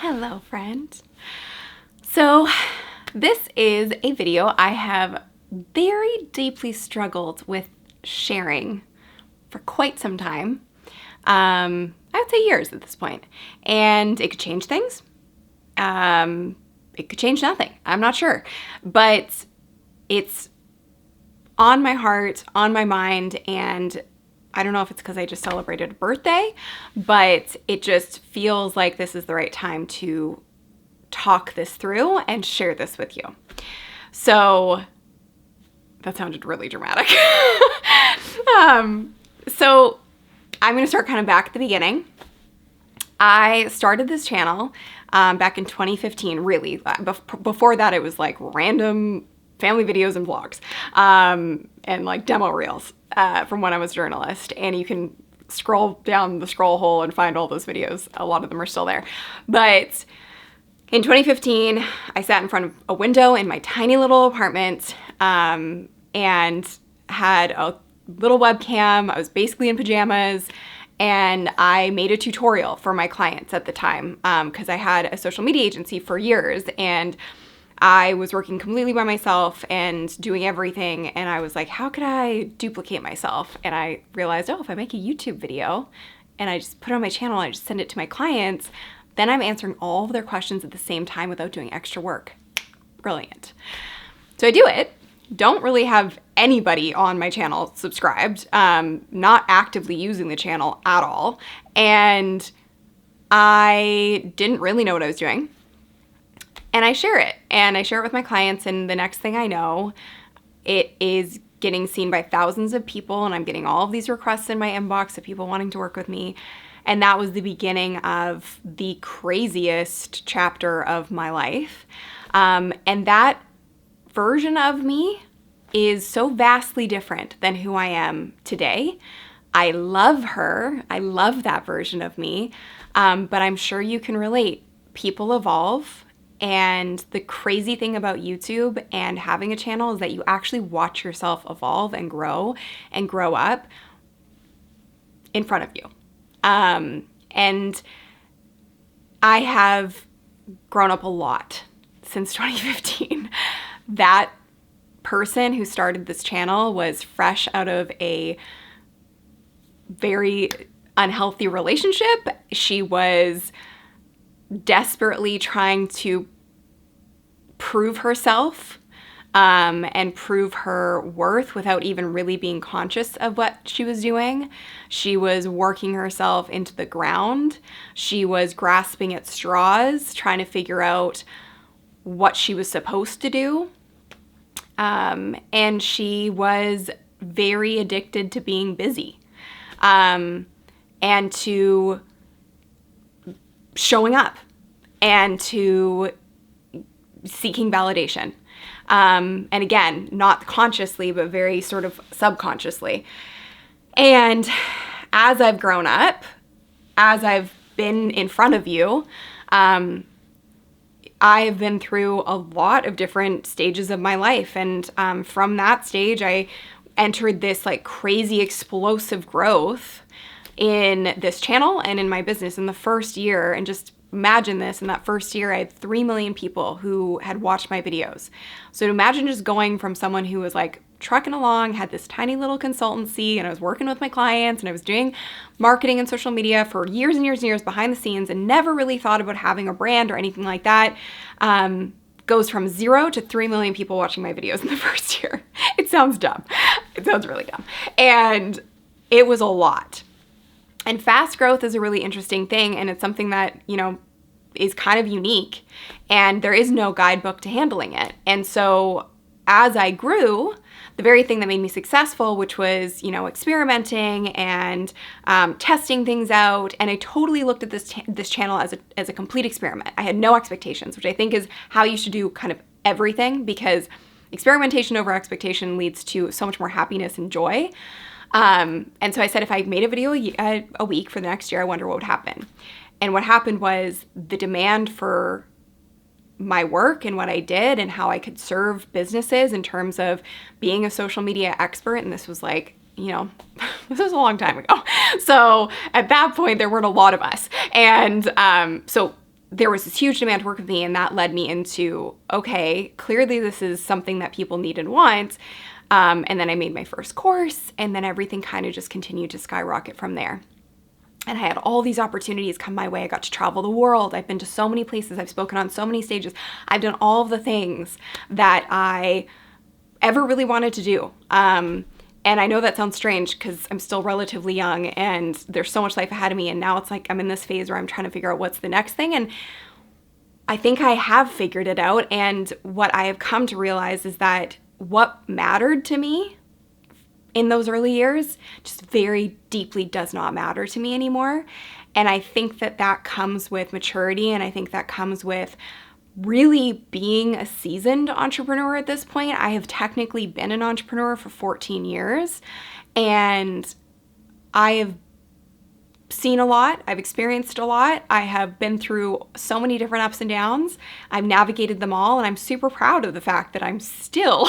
Hello, friend. So this is a video I have very deeply struggled with sharing for quite some time. I would say years at this point. And it could change things. It could change nothing. I'm not sure. But it's on my heart, on my mind, and I don't know if it's because I just celebrated a birthday, but it just feels like this is the right time to talk this through and share this with you. So that sounded really dramatic. So I'm going to start kind of back at the beginning. I started this channel back in 2015, really. Before that, it was like random family videos and vlogs and like demo reels from when I was a journalist. And you can scroll down the scroll hole and find all those videos. A lot of them are still there. But in 2015, I sat in front of a window in my tiny little apartment and had a little webcam. I was basically in pajamas. And I made a tutorial for my clients at the time because I had a social media agency for years and I was working completely by myself and doing everything. And I was like, how could I duplicate myself? And I realized, oh, if I make a YouTube video and I just put it on my channel and I just send it to my clients, then I'm answering all of their questions at the same time without doing extra work. Brilliant. So I do it. Don't really have anybody on my channel subscribed, not actively using the channel at all. And I didn't really know what I was doing. And I share it with my clients. And the next thing I know, it is getting seen by thousands of people. And I'm getting all of these requests in my inbox of people wanting to work with me. And that was the beginning of the craziest chapter of my life. And that version of me is so vastly different than who I am today. I love her. I love that version of me. But I'm sure you can relate. People evolve. And the crazy thing about YouTube and having a channel is that you actually watch yourself evolve and grow up in front of you. And I have grown up a lot since 2015. That person who started this channel was fresh out of a very unhealthy relationship. She was desperately trying to prove herself and prove her worth without even really being conscious of what she was doing. She was working herself into the ground. She was grasping at straws, trying to figure out what she was supposed to do. And she was very addicted to being busy and to showing up and to seeking validation. And again, not consciously, but very sort of subconsciously. And as I've grown up, as I've been in front of you, I have been through a lot of different stages of my life. And from that stage, I entered this like crazy explosive growth in this channel and in my business in the first year. And just imagine this, in that first year, I had 3 million people who had watched my videos. So to imagine just going from someone who was like trucking along, had this tiny little consultancy, and I was working with my clients and I was doing marketing and social media for years and years and years behind the scenes and never really thought about having a brand or anything like that, goes from 0 to 3 million people watching my videos in the first year. It sounds dumb. It sounds really dumb. And it was a lot. And fast growth is a really interesting thing, and it's something that, you know, is kind of unique, and there is no guidebook to handling it. And so as I grew, the very thing that made me successful, which was, you know, experimenting and testing things out, and I totally looked at this channel as a complete experiment. I had no expectations, which I think is how you should do kind of everything, because experimentation over expectation leads to so much more happiness and joy. And so I said, if I made a video a week for the next year, I wonder what would happen. And what happened was the demand for my work and what I did and how I could serve businesses in terms of being a social media expert. And this was like, you know, this was a long time ago. So at that point, there weren't a lot of us. And so there was this huge demand to work with me, and that led me into, okay, clearly this is something that people need and want. And then I made my first course, and then everything kind of just continued to skyrocket from there. And I had all these opportunities come my way. I got to travel the world. I've been to so many places. I've spoken on so many stages. I've done all of the things that I ever really wanted to do. And I know that sounds strange because I'm still relatively young and there's so much life ahead of me. And now it's like I'm in this phase where I'm trying to figure out what's the next thing. And I think I have figured it out. And what I have come to realize is that what mattered to me in those early years just very deeply does not matter to me anymore. And I think that that comes with maturity, and I think that comes with really being a seasoned entrepreneur at this point. I have technically been an entrepreneur for 14 years, and I have seen a lot. I've experienced a lot. I have been through so many different ups and downs. I've navigated them all, and I'm super proud of the fact that I'm still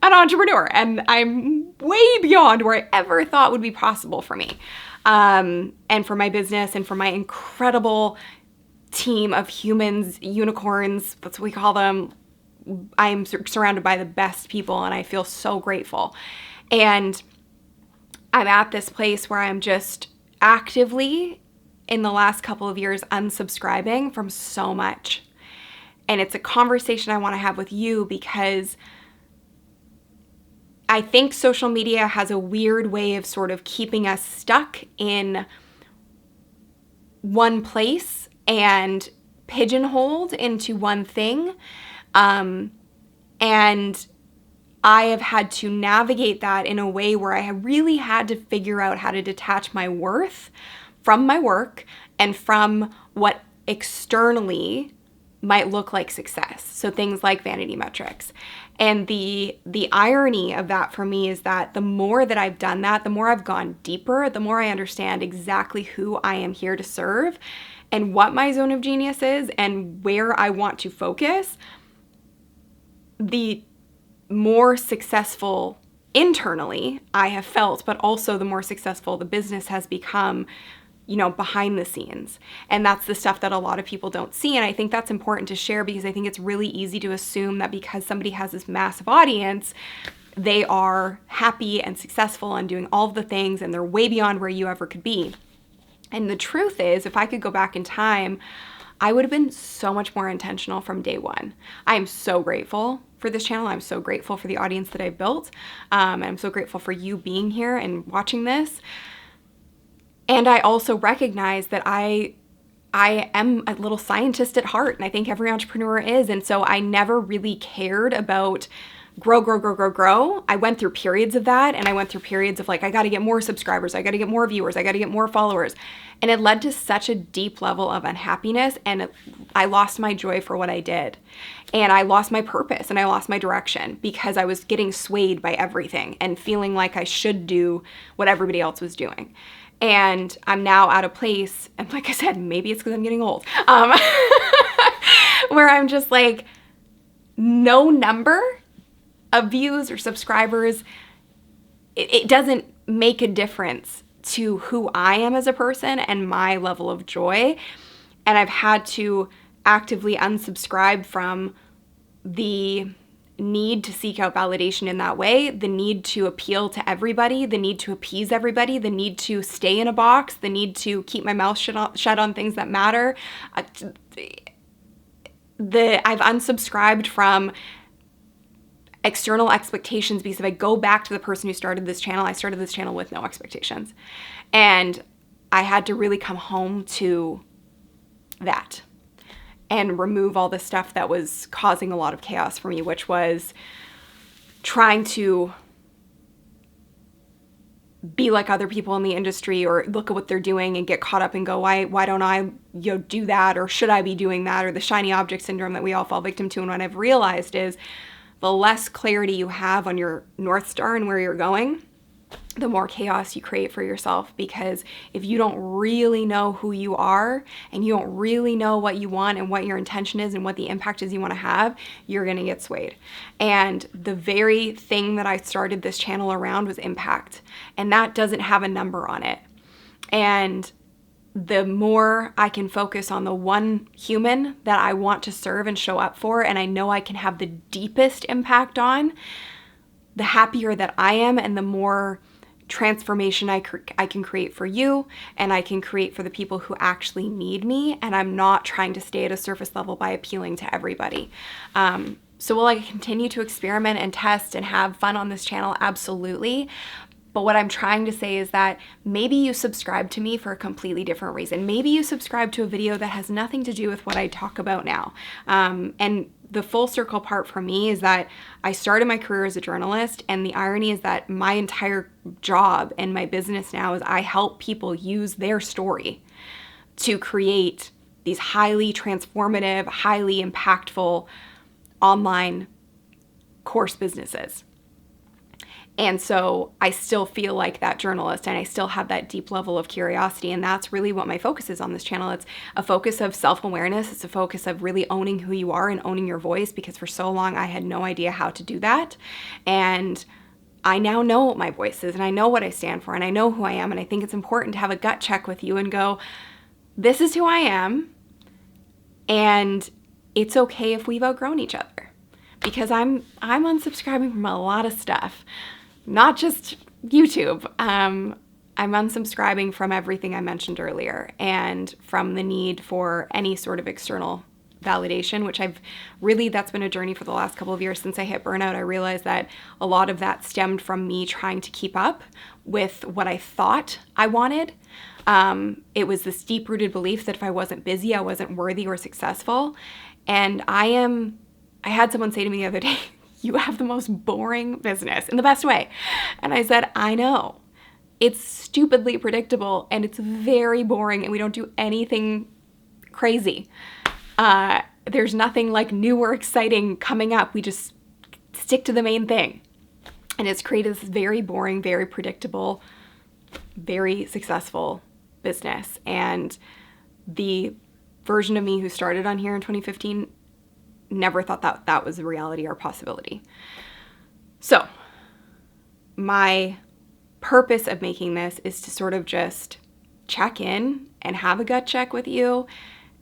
an entrepreneur, and I'm way beyond where I ever thought would be possible for me, and for my business, and for my incredible team of humans, unicorns, that's what we call them. I'm surrounded by the best people, and I feel so grateful. And I'm at this place where I'm just actively, in the last couple of years, unsubscribing from so much. And it's a conversation I want to have with you, because I think social media has a weird way of sort of keeping us stuck in one place and pigeonholed into one thing. And I have had to navigate that in a way where I really had to figure out how to detach my worth from my work and from what externally might look like success. So things like vanity metrics. And the irony of that for me is that the more that I've done that, the more I've gone deeper, the more I understand exactly who I am here to serve and what my zone of genius is and where I want to focus, the more successful internally I have felt, but also the more successful the business has become, behind the scenes. And that's the stuff that a lot of people don't see. And I think that's important to share, because I think it's really easy to assume that because somebody has this massive audience, they are happy and successful and doing all of the things, and they're way beyond where you ever could be. And the truth is, if I could go back in time, I would have been so much more intentional from day one. I am so grateful for this channel. I'm so grateful for the audience that I built. And I'm so grateful for you being here and watching this. And I also recognize that I am a little scientist at heart, and I think every entrepreneur is. And so I never really cared about grow. I went through periods of that, and I went through periods of like, I got to get more subscribers, I got to get more viewers, I got to get more followers. And it led to such a deep level of unhappiness, and I lost my joy for what I did. And I lost my purpose, and I lost my direction, because I was getting swayed by everything and feeling like I should do what everybody else was doing. And I'm now at a place, and like I said, maybe it's because I'm getting old, where I'm just like, no number of views or subscribers, it doesn't make a difference to who I am as a person and my level of joy. And I've had to actively unsubscribe from the need to seek out validation in that way, the need to appeal to everybody, the need to appease everybody, the need to stay in a box, the need to keep my mouth shut on things that matter. I've unsubscribed from external expectations, because if I go back to the person who started this channel, I started this channel with no expectations. And I had to really come home to that and remove all the stuff that was causing a lot of chaos for me, which was trying to be like other people in the industry, or look at what they're doing and get caught up and go, why don't I do that, or should I be doing that, or the shiny object syndrome that we all fall victim to. And what I've realized is the less clarity you have on your North Star and where you're going, the more chaos you create for yourself. Because if you don't really know who you are, and you don't really know what you want and what your intention is and what the impact is you want to have, you're going to get swayed. And the very thing that I started this channel around was impact. And that doesn't have a number on it. And the more I can focus on the one human that I want to serve and show up for, and I know I can have the deepest impact on, the happier that I am, and the more transformation I can create for you, and I can create for the people who actually need me, and I'm not trying to stay at a surface level by appealing to everybody. So will I continue to experiment and test and have fun on this channel? Absolutely. But what I'm trying to say is that maybe you subscribe to me for a completely different reason. Maybe you subscribe to a video that has nothing to do with what I talk about now. And the full circle part for me is that I started my career as a journalist, and the irony is that my entire job and my business now is I help people use their story to create these highly transformative, highly impactful online course businesses. And so I still feel like that journalist, and I still have that deep level of curiosity, and that's really what my focus is on this channel. It's a focus of self-awareness. It's a focus of really owning who you are and owning your voice, because for so long I had no idea how to do that. And I now know what my voice is, and I know what I stand for, and I know who I am, and I think it's important to have a gut check with you and go, this is who I am, and it's okay if we've outgrown each other. Because I'm unsubscribing from a lot of stuff. Not just YouTube. I'm unsubscribing from everything I mentioned earlier, and from the need for any sort of external validation, which that's been a journey for the last couple of years. Since I hit burnout, I realized that a lot of that stemmed from me trying to keep up with what I thought I wanted. It was this deep-rooted belief that if I wasn't busy, I wasn't worthy or successful. And I had someone say to me the other day, you have the most boring business, in the best way. And I said, I know. It's stupidly predictable, and it's very boring, and we don't do anything crazy. There's nothing like new or exciting coming up. We just stick to the main thing. And it's created this very boring, very predictable, very successful business. And the version of me who started on here in 2015 never thought that that was a reality or possibility. So my purpose of making this is to sort of just check in and have a gut check with you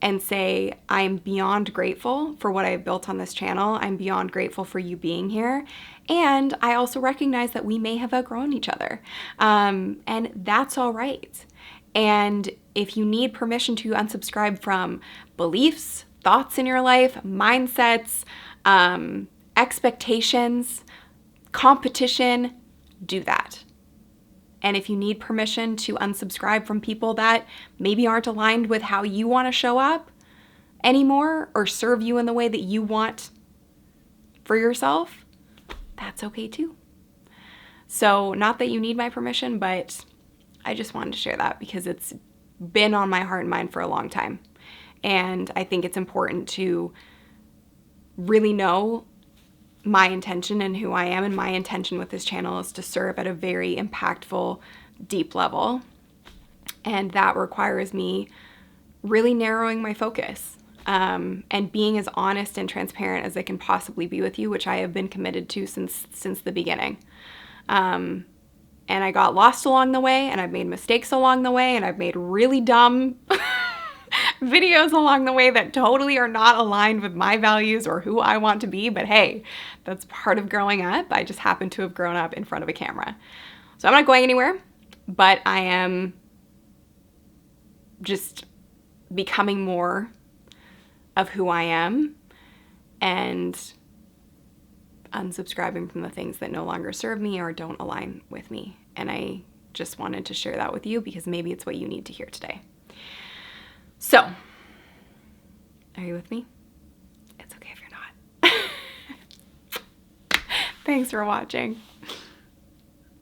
and say, I'm beyond grateful for what I've built on this channel. I'm beyond grateful for you being here. And I also recognize that we may have outgrown each other. And that's all right. And if you need permission to unsubscribe from beliefs, thoughts in your life, mindsets, expectations, competition, do that. And if you need permission to unsubscribe from people that maybe aren't aligned with how you want to show up anymore or serve you in the way that you want for yourself, that's okay too. So not that you need my permission, but I just wanted to share that because it's been on my heart and mind for a long time. And I think it's important to really know my intention and who I am. And my intention with this channel is to serve at a very impactful, deep level. And that requires me really narrowing my focus and being as honest and transparent as I can possibly be with you, which I have been committed to since the beginning. And I got lost along the way, and I've made mistakes along the way, and I've made really dumb videos along the way that totally are not aligned with my values or who I want to be. But hey, that's part of growing up. I just happen to have grown up in front of a camera. So I'm not going anywhere, but I am just becoming more of who I am and unsubscribing from the things that no longer serve me or don't align with me. And I just wanted to share that with you because maybe it's what you need to hear today. So, are you with me? It's okay if you're not. Thanks for watching.